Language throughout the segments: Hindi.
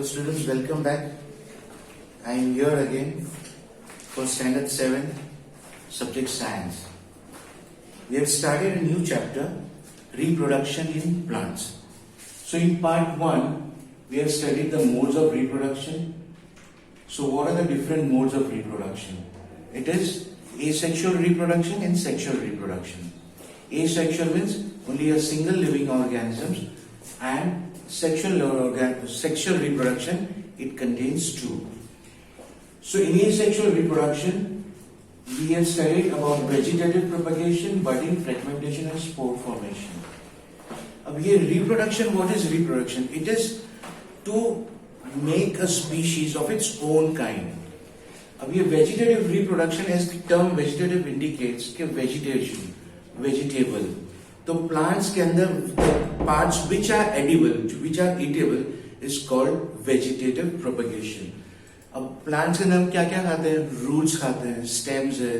Hello students, welcome back. I am here again for standard 7, subject science. We have started a new chapter, reproduction in plants. So in part 1, we have studied the modes of reproduction. So what are the different modes of reproduction? It is asexual reproduction and sexual reproduction. Asexual means only a single living organisms, and sexual reproduction, it contains two. So in asexual reproduction, we have studied about vegetative propagation, budding, fragmentation and spore formation. Here reproduction, what is reproduction? It is to make a species of its own kind. Here vegetative reproduction, as the term vegetative indicates, vegetation, vegetable. तो plants के अंदर parts which are edible, which are eatable, is called vegetative propagation. अब plants के अंदर हम क्या क्या खाते हैं? Roots खाते हैं, stems है,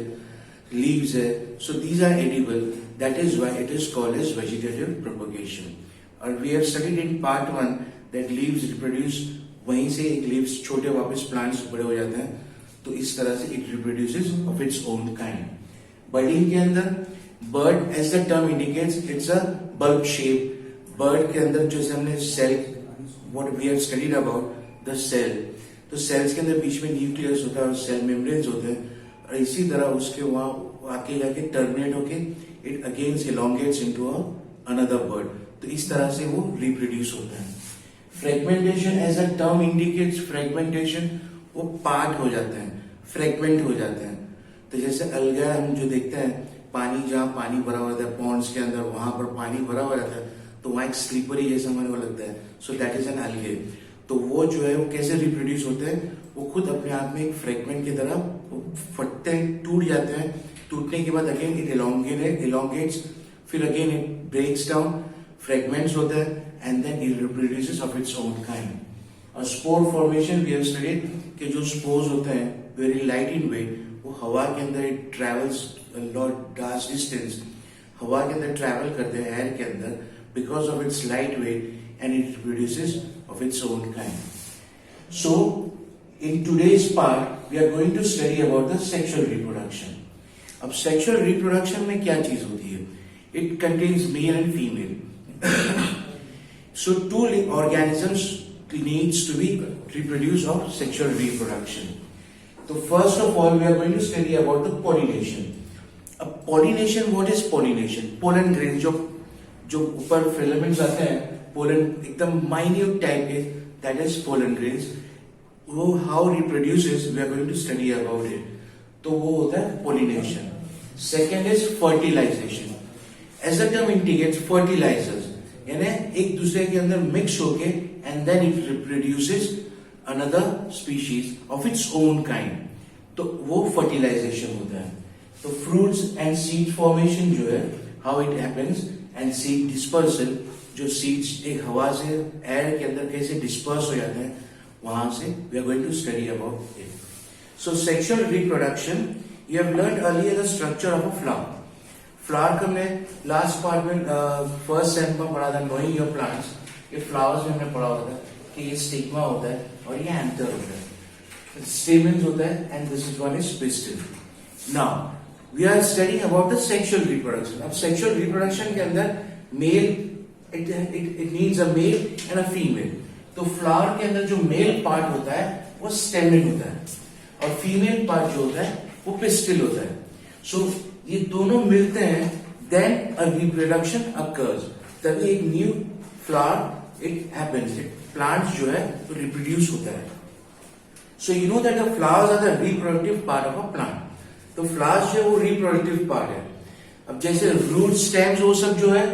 leaves है. So these are edible. That is why it is called as vegetative propagation. और we have studied in part 1 that leaves reproduce, वहीं से एक leaves छोटे वापस plants बड़े हो जाते हैं. तो इस तरह से it reproduces of its own kind. Budding के अंदर bird, as the term indicates, it's a bulb shape. Bird के अंदर जैसे हमने cell, what we have studied about the cell, तो cells के अंदर बीच में न्यूक्लियस होता है और सेल मेम्ब्रेन्स होते हैं, और इसी तरह उसके वहाँ आके जाके टर्मिनेट होके it again elongates into another bird. तो इस तरह से वो reproduce होता है. Fragmentation, as a term indicates, fragmentation, वो पार्ट हो जाते हैं, फ्रेगमेंट हो जाते हैं. तो जैसे अलगा हम जो देखते हैं, पानी जहाँ पानी भरा हुआ रहता है पॉन्ड्स के अंदर, वहां पर पानी भरा हुआ रहता है, तो वहां एक स्लीपरी जैसा हमारे को लगता है. सो दैट इज एन अलगे. तो वो जो है वो कैसे रिप्रोड्यूस होते हैं? वो खुद अपने आप में एक फ्रेगमेंट की तरह फटते हैं, टूट जाते हैं. टूटने के बाद अगेन इट elongates, फिर again it breaks down, fragments होते हैं, and then it reproduces of its own kind. और spore formation we have studied कि जो स्पोर्स होते हैं वेरी लाइट इन वेट, वो हवा के अंदर it travels lot dark distance, हवा के अंदर ट्रेवल करते हैं एयर के अंदर because of its light weight, and it produces of its own kind. So in today's part we are going to study about the sexual reproduction. अब सेक्सुअल रिप्रोडक्शन में क्या चीज होती है? It contains male and female. So two organisms needs to be reproduced of sexual reproduction. So first of all we are going to study about the pollination. Pollination, what is pollination? Pollen grains, जो ऊपर filaments आते हैं, pollen एकदम minute type के, that is pollen grains. वो how reproduces, we are going to study about it. तो वो होता है pollination. Second is fertilization. As the term indicates, fertilizers, यानी एक दूसरे के अंदर मिक्स होके and then it reproduces another species of its own kind. तो वो fertilization होता है. तो fruits and seed formation जो है, how it happens, and seed dispersal, जो seeds एक हवा से air के अंदर कैसे disperse हो जाते हैं, वहां से we are going to study about it. So sexual reproduction, you have learned earlier the structure of a flower. Flower का हमने लास्ट पार्ट में फर्स्ट सेम में पढ़ा था, नोइंग योर प्लांट्स. ये फ्लावर्स में हमने पढ़ा हुआ था कि ये स्टिग्मा होता है और ये एंथर होता है, स्टेमन्स होता है, and this is one is pistil. Now we are studying about the sexual reproduction. अब सेक्सुअल रिप्रोडक्शन के अंदर male, it needs a male and a female. तो फ्लावर के अंदर जो मेल पार्ट होता है वो स्टेमन होता है, और फीमेल पार्ट जो होता है वो पिस्टिल होता है. सो ये दोनों मिलते हैं, देन अ रिप्रोडक्शन अकर्स, तभी एक new flower it happens, plant जो है तो रिप्रोड्यूस होता है. So you know that the flowers are the reproductive part of a plant. तो फ्लावर्स जो है वो रिप्रोडक्टिव पार्ट है. अब जैसे रूट, स्टेम्स, वो सब जो है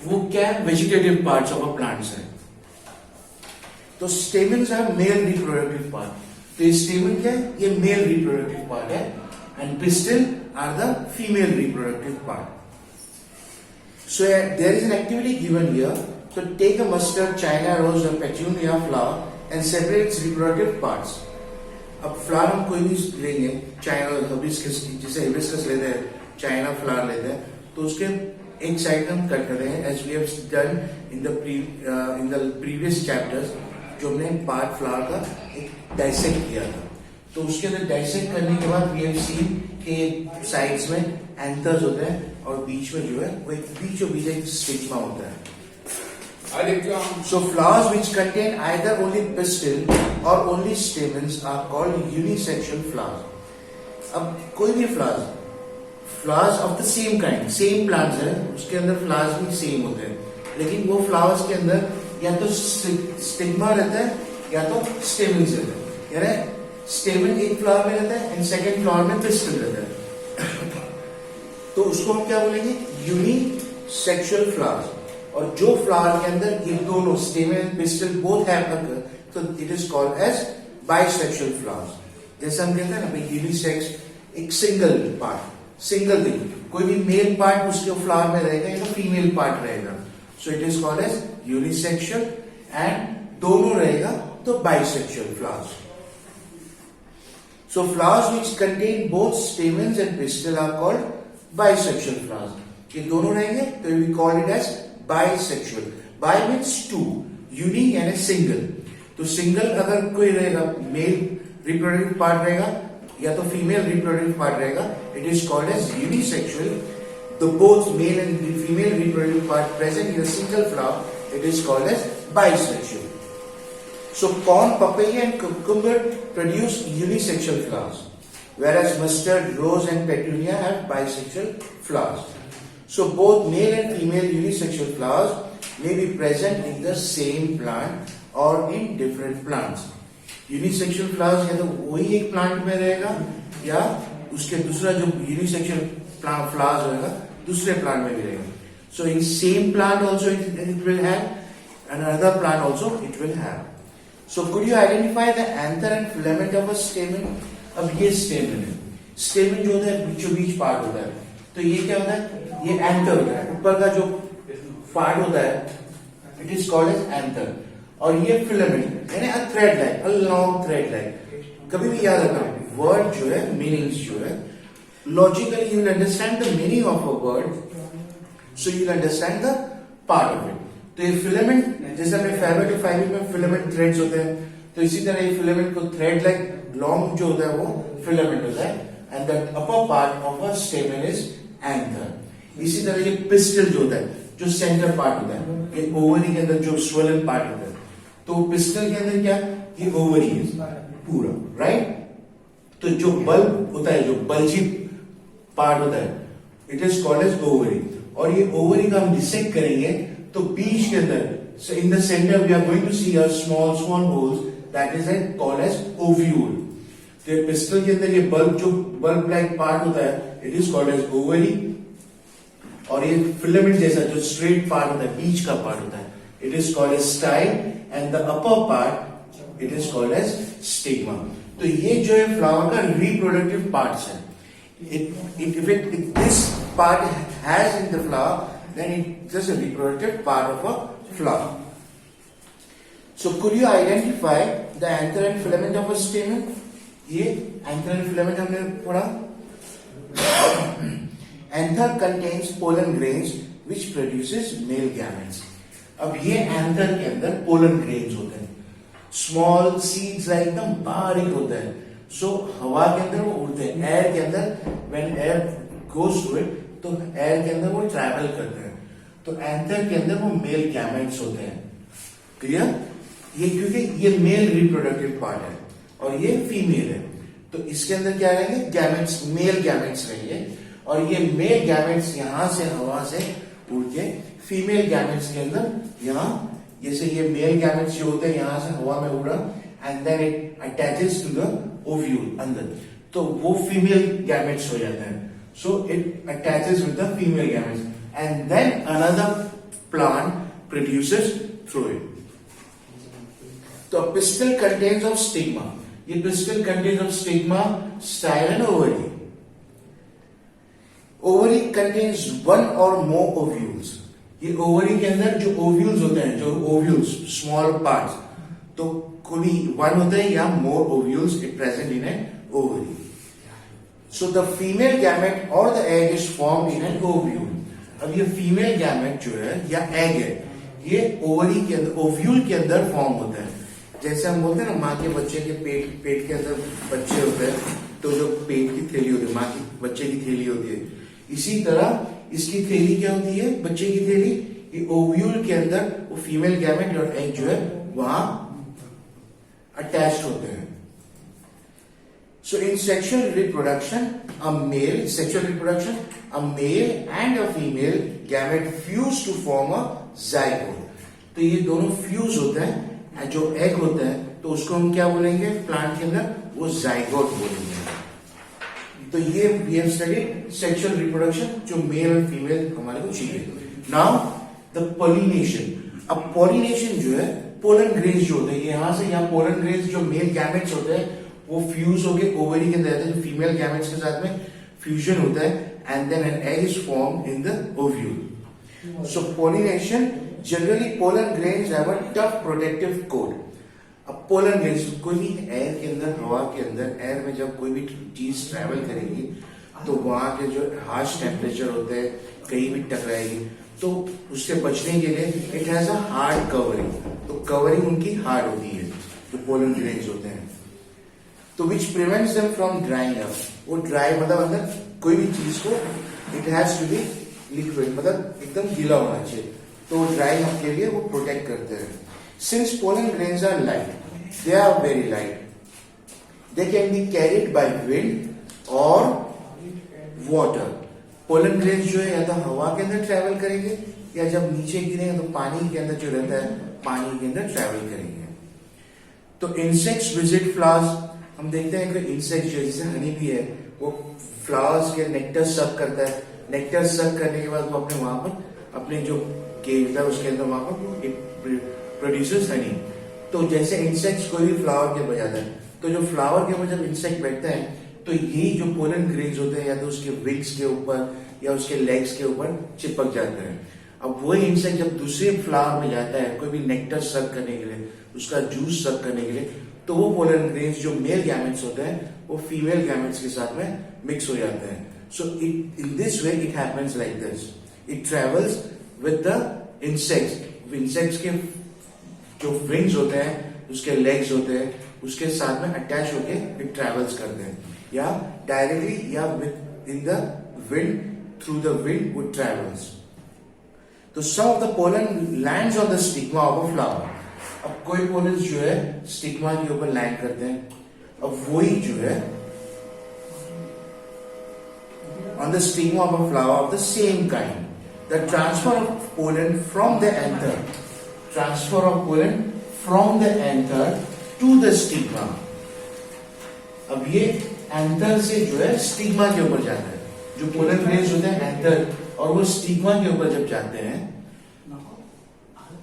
वो क्या है? Vegetative parts of a plants है. तो stamens are male reproductive part. तो ये स्टेमन क्या है? ये मेल रिप्रोडक्टिव पार्ट है, and pistil are the female reproductive part. So there is an activity given here. So take a mustard, china rose or petunia flower and separate its reproductive parts. अब फ्लावर हम कोई भी लेंगे, चाइना हिबिस्कस, जैसे हिबिस्कस लेते हैं, चाइना फ्लावर लेते हैं, तो उसके एक साइड हम कट कर रहे हैं, as we have done in the previous chapters. जो हमने पार्ट फ्लावर का एक डाइसेक्ट किया था, तो उसके अंदर डाइसेक्ट करने के बाद वी हैव सीन के साइड्स में एंथर्स होते हैं और बीच में जो है वो एक बीचों बीच एक स्टिग्मा होता है. So flowers which contain either only pistil or only stamens are called unisexual flowers. अब कोई भी flowers of the same kind, same plants है, उसके अंदर flowers भी same होते हैं, लेकिन वो flowers के अंदर या तो स्टिग्मा रहता है या तो stamens रहता है. यानी स्टेमन एक फ्लावर में रहता है एंड सेकेंड फ्लावर में पिस्टल रहता है. तो उसको हम क्या बोलेंगे? Unisexual flowers. और जो फ्लावर के अंदर ये दोनों stamen and pistil both have occur, तो it is called as bisexual flowers. जैसे हम कहते हैं ना भाई यूनिसेक्स, एक सिंगल पार्ट, सिंगल थिंग, कोई भी मेल पार्ट उसके फ्लावर में रहेगा या तो फीमेल पार्ट रहेगा, so it is called as unisexual. And दोनों रहेगा तो bisexual flowers. So flowers which contain both stamens and pistil are called bisexual flowers. ये दोनों रहेंगे तो we call it as bisexual. Bi means two, unique and a single. तो single अगर कोई रहेगा, male reproductive part रहेगा या तो female reproductive part रहेगा, it is called as unisexual. The both male and female reproductive part present in a single flower, it is called as bisexual. So corn, papaya and cucumber produce unisexual flowers, whereas mustard, rose and petunia have bisexual flowers. So both male and female unisexual flowers may be present in the same plant or in different plants. Unisexual flowers या तो वही एक plant में रहेगा या उसके दूसरा जो unisexual flowers होगा दूसरे plant में भी रहेगा. So in same plant also it will have, and another plant also it will have. So could you identify the anther and filament of a stamen? अब ये stamen है. Stamen जो होता है बीचों बीच पार्ट होता है, तो ये क्या होता है? ये anther होता है. ऊपर का जो पार्ट होता है, it is called as anther. और ये filament यानी a thread like, a long thread like. कभी भी याद रखना, word जो है, meanings जो है, logically you will understand the meaning of a word, so you will understand the part of it. तो ये फिलामेंट, जैसे हमने फाइबर टू फाइबर में फिलामेंट थ्रेड्स होते हैं, तो इसी तरह ये फिलामेंट को थ्रेड लाइक लॉन्ग जो होता है वो फिलामेंट होता है. And the upper part of a स्टेमन is anther. इसी तरह ये पिस्टल जो होता है, जो सेंटर पार्ट होता है, ये ओवरी के अंदर जो स्वेलन पार्ट होता है, तो पिस्टल के अंदर क्या, ये ओवरी है पूरा, राइट. तो जो बल्ब होता है, जो बल्जी पार्ट होता है, it is called as ovary. और ये ओवरी का हम डिसेक्ट करेंगे तो बीच के अंदर, so in the center we are going to see a small holes that is called as ovule. तो पिस्टल के अंदर ये बल्ब लाइक पार्ट होता है, it is called as ovary. और ये फिलामेंट जैसा जो स्ट्रेट पार्ट होता है, बीच का पार्ट होता है, it is called as style, and the upper part it is called as stigma. तो ये जो है फ्लावर का रिप्रोडक्टिव पार्ट्स है. If this part has in the flower, then it's just a reproductive part of a flower. So could you identify the anther and filament of a stamen? ये anther and filament हमने पढ़ा. Anther contains pollen grains which produces male gametes. अब ये anther के अंदर pollen grains होते हैं, small seeds like एकदम बारीक होते हैं. So हवा के अंदर वो उड़ते हैं, air के अंदर, when air goes to it, तो एयर के अंदर वो ट्रैवल करते हैं. तो एंथर के अंदर वो मेल गैमेट्स होते हैं. क्लियर? ये क्योंकि ये मेल रिप्रोडक्टिव पार्ट है और ये फीमेल है, तो इसके अंदर क्या रहेंगे? गैमेट्स, मेल गैमेट्स रहेंगे. और ये मेल गैमेट्स यहां से हवा से उड़ के फीमेल गैमेट्स के अंदर, यहाँ जैसे ये मेल गैमेट्स जो होते हैं यहां से हवा में उड़ा, and then it attaches to the ovule अंदर, तो वो फीमेल गैमेट्स हो जाते हैं. So it attaches with the female gametes, and then another plant produces through it. So pistil contains of stigma. ये pistil contains of stigma, style and ovary. Ovary contains one or more ovules. ये ovary के अंदर जो ovules होते हैं, जो ovules, small parts, तो कोई one होता है या more ovules present in an ovary. So the female gamete or the egg is formed in an ovule. अब ये female gamete जो है या egg है, ये ovary के अंदर, ovule के अंदर फॉर्म होता है. जैसे हम बोलते हैं ना माँ के बच्चे के पेट के अंदर बच्चे होते हैं, तो जो पेट की थैली होती है, माँ की बच्चे की थैली होती है, इसी तरह इसकी थैली क्या होती है, बच्चे की थैली, ये ओव्यूल के अंदर वो फीमेल गैमेट और एग जो है वहां अटैच्ड होते हैं. So in sexual reproduction, a male and a female gamete fuse to form a zygote. तो ये दोनों फ्यूज होते हैं, जो एग होता है तो उसको हम क्या बोलेंगे प्लांट के अंदर, वो जाइगोट बोलेंगे. तो ये we have studied sexual reproduction, जो मेल और फीमेल हमारे को चाहिए. Now the pollination. अब पॉलिनेशन जो है, पोलन ग्रेन्स जो होते हैं, यहां से यहाँ पोलन ग्रेन्स जो मेल गैमेट्स होते हैं वो फ्यूज होके ओवरी के अंदर रहते हैं, जो फीमेल गैमेट्स के साथ में फ्यूजन होता है, and then an egg is formed in the ovule. So pollination, generally pollen grains have a tough protective coat. अब पोलन ग्रेन्स, कोई भी एयर के अंदर, हवा के अंदर, एयर में जब कोई भी चीज ट्रेवल करेगी तो वहां के जो हार्श टेम्परेचर होते हैं कहीं भी टकराएगी, तो उससे बचने के लिए it has a hard covering. तो कवरिंग उनकी हार्ड होती है, जो पोलन ग्रेन्स होते हैं. तो which prevents them from drying up. वो ड्राई मतलब अंदर कोई भी चीज को, it has to be liquid, मतलब एकदम गीला होना चाहिए, तो ड्राइंग अप के लिए वो प्रोटेक्ट करते हैं. Since pollen grains are light, they are very light, they can be carried by wind और वाटर. पोलन ग्रेन्स जो है या तो हवा के अंदर ट्रेवल करेंगे, या जब नीचे गिरेंगे तो पानी के अंदर जो रहता है, पानी के अंदर ट्रेवल करेंगे. तो इंसेक्ट्स विजिट फ्लावर्स. हम देखते हैं कि इंसेक्ट जो जैसे हनी भी है, वो फ्लावर्स के नेक्टर सक करता है. नेक्टर सक करने के बाद वो अपने वहां पर अपने जो केव था उसके अंदर वहां पर इट प्रोड्यूसेस हनी. तो जैसे इंसेक्ट्स कोई भी फ्लावर के ऊपर जाता है, तो जो फ्लावर के ऊपर जब इंसेक्ट बैठता है तो यही जो पोलन ग्रेन्स होते हैं या तो उसके विंग्स के ऊपर या उसके लेग्स के ऊपर चिपक जाते हैं. अब वही इंसेक्ट जब दूसरे फ्लावर में जाता है कोई भी नेक्टर सक करने के लिए, उसका जूस सक करने के लिए, तो वो पोलन ग्रेन्स जो मेल गैमेट्स होते हैं वो फीमेल गैमेट्स के साथ में मिक्स हो जाते हैं. So it in this way it happens like this. It travels with the insects. Insects के जो विंग्स होते हैं, उसके लेग्स होते हैं, उसके साथ में अटैच होके इट ट्रेवल्स करते हैं, या डायरेक्टली या with in the wind, through the wind वो ट्रेवल्स. तो some of the pollen lands on the stigma of a flower. अब कोई पोलन जो है स्टिग्मा के ऊपर लैंड करते हैं. अब वही जो है on the stigma of a flower of the same kind. The transfer of pollen from the anther, transfer of pollen from the anther to the stigma. अब ये anther से जो है stigma के ऊपर जाता है. जो pollen grains होते हैं anther, और वो stigma के ऊपर जब जाते हैं,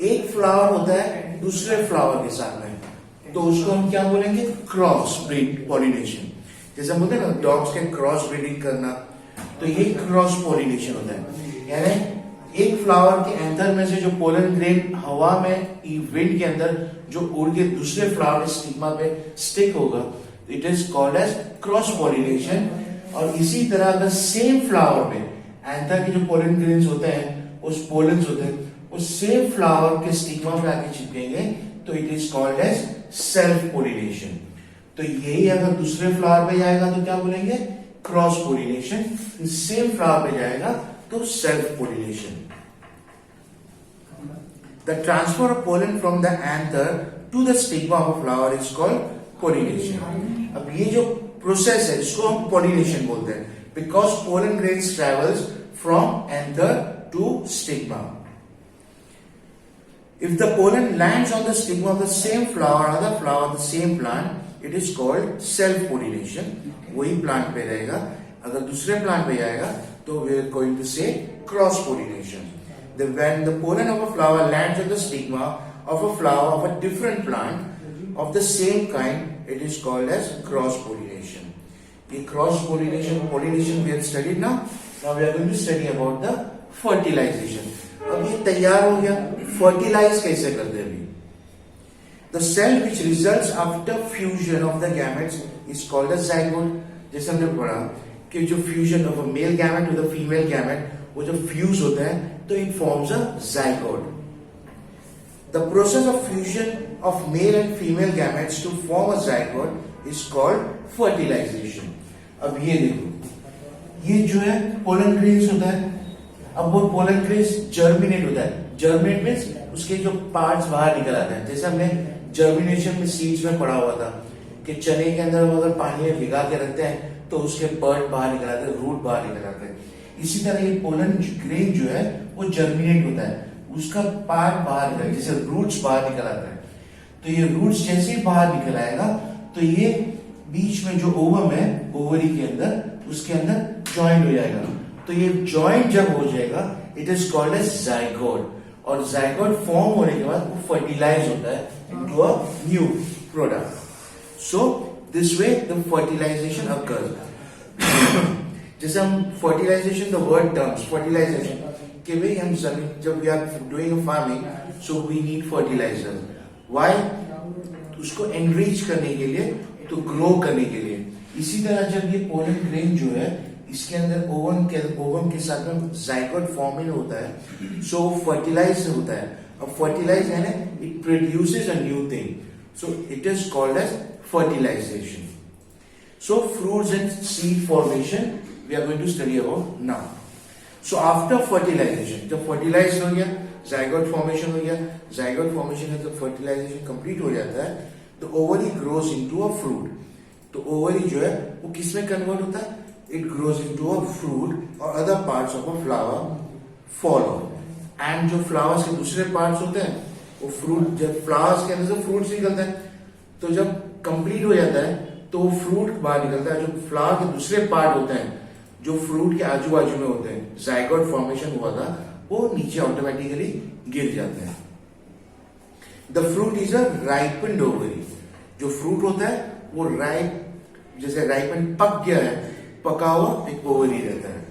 एक फ्लावर होता है दूसरे फ्लावर के साथ में, तो उसको हम क्या बोलेंगे, क्रॉस ब्रीड पॉलिनेशन. जैसे हम बोलते हैं ना डॉग्स के क्रॉस ब्रीडिंग करना, तो ये क्रॉस पॉलिनेशन होता है. यानी एक फ्लावर के एंथर में से जो पोलन ग्रेन हवा में विंड के अंदर जो उड़ के दूसरे फ्लावर के स्टिग्मा पे स्टिक होगा, it is called as cross pollination. और इसी तरह अगर सेम फ्लावर में एंथर के जो पोलन ग्रेन्स होते हैं, उस पोलन्स होते हैं, उस सेम फ्लावर के स्टिग्मा पे आके चिपकेंगे, तो it is called as self pollination. तो यही अगर दूसरे फ्लावर पे जाएगा तो क्या बोलेंगे, क्रॉस पोलिनेशन. सेम फ्लावर पे जाएगा तो self pollination. The transfer of pollen from the anther to the stigma of a flower is called pollination. अब ये जो प्रोसेस है इसको हम पोलिनेशन बोलते हैं, because pollen grains travels from anther to stigma. If the pollen lands on the stigma of the same flower, another flower of the same plant, it is called self-pollination. वही plant पे रहेगा. अगर दूसरे plant पे जाएगा तो we are going to say cross-pollination. When the pollen of a flower lands on the stigma of a flower of a different plant of the same kind, it is called as cross-pollination. The cross-pollination we have studied now. Now we are going to study about the fertilization. अब ये तैयार हो गया, फर्टिलाइज कैसे करते हैं अभी. The cell which results after fusion of the gametes is called a zygote. जैसे हमने पढ़ा कि जो fusion of a male gamete with a female gamete, वो जो फ्यूज होता है तो it forms a zygote. The process of fusion of male and female gametes to form a zygote is called fertilization. अब ये देखो, ये जो है पोलन ग्रेन्स होता है. अब वो पोलन ग्रेन्स जर्मिनेट होता है. जर्मिनेट मीन्स उसके जो पार्ट्स बाहर निकल आते हैं. जैसे हमने जर्मिनेशन में सीड्स में पढ़ा हुआ था कि चने के अंदर अगर पानी में भिगा के रखते हैं तो उसके बर्ड बाहर निकल आते हैं, रूट बाहर निकल आते हैं. इसी तरह ये पोलन ग्रेन जो है वो जर्मिनेट होता है, उसका पार्ट बाहर निकल, जैसे रूट्स बाहर निकल आता है. तो ये रूट्स जैसे ही बाहर निकल आएगा तो ये बीच में जो ओवम है ओवरी के अंदर, उसके अंदर ज्वाइंट हो जाएगा. तो ये ज्वाइंट जब हो जाएगा it is called as zygote. और जाइगोट फॉर्म होने के बाद वो फर्टिलाइज होता है into a new product. So this way the fertilization occurs. जैसे हम fertilization, the word terms fertilization कि भाई हम जमीन जब we are doing farming so we need fertilizer. Why? उसको एनरिच करने के लिए, तो ग्रो करने के लिए. इसी तरह जब ये पोलन ग्रेन जो है इसके अंदर ओवम के साथ में जाइगोट फॉर्मिंग होता है, सो फर्टिलाइज होता है. अब फर्टिलाइज है ना, it produces a new thing, so it is called as fertilization. So fruits and seed formation we are going to study about now. So after fertilization, जब fertilize हो गया, zygote formation हो गया, zygote formation है जब fertilization complete हो जाता है तो ovary grows into a fruit. तो ovary जो है वो किस में convert होता है? It grows into a fruit or other parts of a flower follow. And जो flowers के दूसरे parts होते हैं वो fruit, जब flowers के अंदर से fruits निकलते हैं तो जब कंप्लीट हो जाता है तो वो फ्रूट बाहर निकलता है. जो फ्लावर के दूसरे पार्ट होते हैं जो फ्रूट के आजू बाजू में होते हैं, जाइगोट फॉर्मेशन हुआ था, वो नीचे ऑटोमेटिकली गिर जाते हैं. The fruit is a ripened ovary. जो फ्रूट होता है वो राइप, जैसे राइपन पक गया है, पका हुआ एक ओवरी रहता है.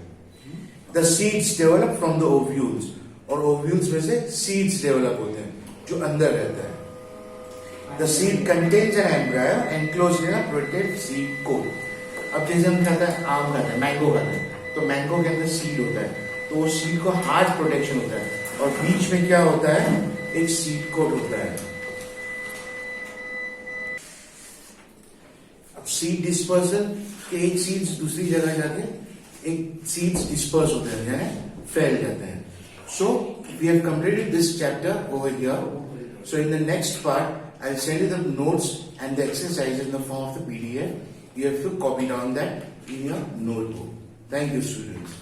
The seeds develop from the ovules. और ओव्यूल्स में से सीड्स डेवलप होते हैं जो अंदर रहता है. The seed contains an embryo enclosed in a protected seed coat. अब जैसे हम कहते हैं आम खाते हैं, मैंगो खाते हैं, तो मैंगो के अंदर सीड होता है, तो वो सीड को हार्ड प्रोटेक्शन होता है और बीच में क्या होता है, एक सीड कोट होता है. अब सीड डिस्पर्सल के एक सीड्स दूसरी जगह जाके एक सीड्स डिस्पर्स होते हैं, यानी फैल जाते हैं. So we have completed this chapter over here. So in the next part I'll send you the notes and the exercise in the form of the PDF. You have to copy down that in your notebook. Thank you, students.